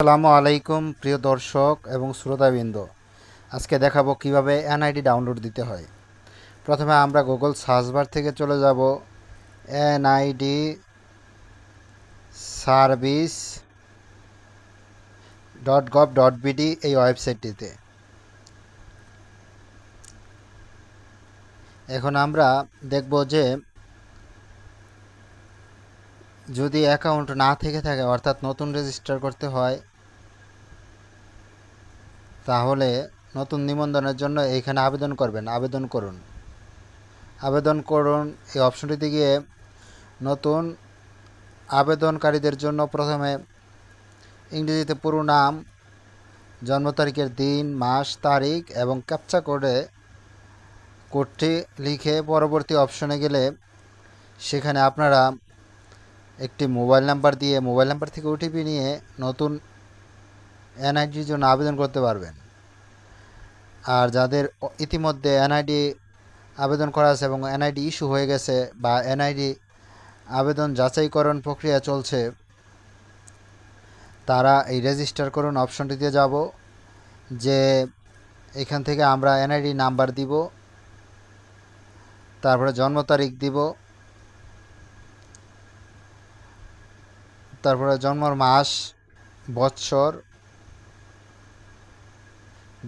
আসসালামু আলাইকুম প্রিয় দর্শক এবং শ্রোতাবৃন্দ। আজকে দেখাবো কিভাবে এনআইডি ডাউনলোড দিতে হয়। প্রথমে আমরা গুগল সার্চ বার থেকে চলে যাব এনআইডি সার্ভিস .gov.bd এই ওয়েবসাইটটিতে। এখন আমরা দেখব যে যদি অ্যাকাউন্ট না থেকে থাকে, অর্থাৎ নতুন রেজিস্টার করতে হয়, তাহলে নতুন নিবন্ধনের জন্য এইখানে আবেদন করবেন। আবেদন করুন এই অপশনটিতে গিয়ে নতুন আবেদনকারীদের জন্য প্রথমে ইংরেজিতে পুরো নাম, জন্ম তারিখের দিন, মাস, তারিখ এবং ক্যাপচা কোডটি লিখে পরবর্তী অপশনে গেলে সেখানে আপনারা একটি মোবাইল নাম্বার দিয়ে মোবাইল নাম্বার থেকে ওটিপি নিয়ে নতুন এনআইডির জন্য আবেদন করতে পারবেন। আর যাদের ইতিমধ্যে এনআইডি আবেদন করা আছে এবং এনআইডি ইস্যু হয়ে গেছে বা এনআইডি আবেদন যাচাইকরণ প্রক্রিয়া চলছে, তারা এই রেজিস্টার করুন অপশনটিতে যাব। যে এখান থেকে আমরা এনআইডি নাম্বার দিব, তারপরে জন্ম তারিখ দিব, তারপরে জন্মর মাস, বৎসর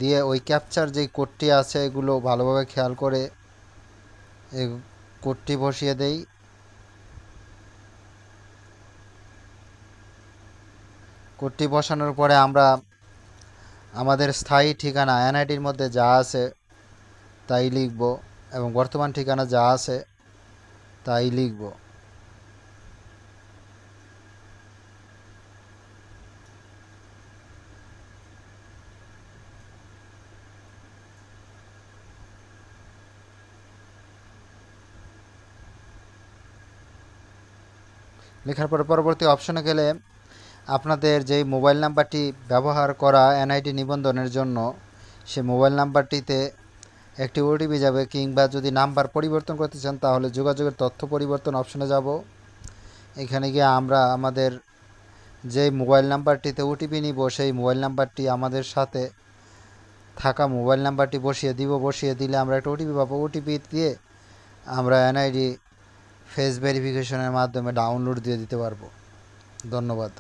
দিয়ে ওই ক্যাপচার যে কোডটি আছে এগুলো ভালোভাবে খেয়াল করে এই কোডটি বসিয়ে দেই। কোডটি বসানোর পরে আমরা আমাদের স্থায়ী ঠিকানা এনআইডির মধ্যে যা আছে তাই লিখব এবং বর্তমান ঠিকানা যা আছে তাই লিখব। লেখার পরে পরবর্তী অপশনে গেলে আপনাদের যেই মোবাইল নাম্বারটি ব্যবহার করা এনআইডি নিবন্ধনের জন্য সে মোবাইল নাম্বারটিতে একটি ওটিপি যাবে, কিংবা যদি নাম্বার পরিবর্তন করতে চান তাহলে যোগাযোগের তথ্য পরিবর্তন অপশনে যাব। এখানে গিয়ে আমরা আমাদের যে মোবাইল নাম্বারটিতে ওটিপি নিব সেই মোবাইল নাম্বারটি আমাদের সাথে থাকা মোবাইল নাম্বারটি বসিয়ে দিব। বসিয়ে দিলে আমরা একটা ওটিপি পাবো। ওটিপি দিয়ে আমরা এনআইডি ফেস ভেরিফিকেশনের মাধ্যমে ডাউনলোড দিয়ে দিতে পারবো। ধন্যবাদ।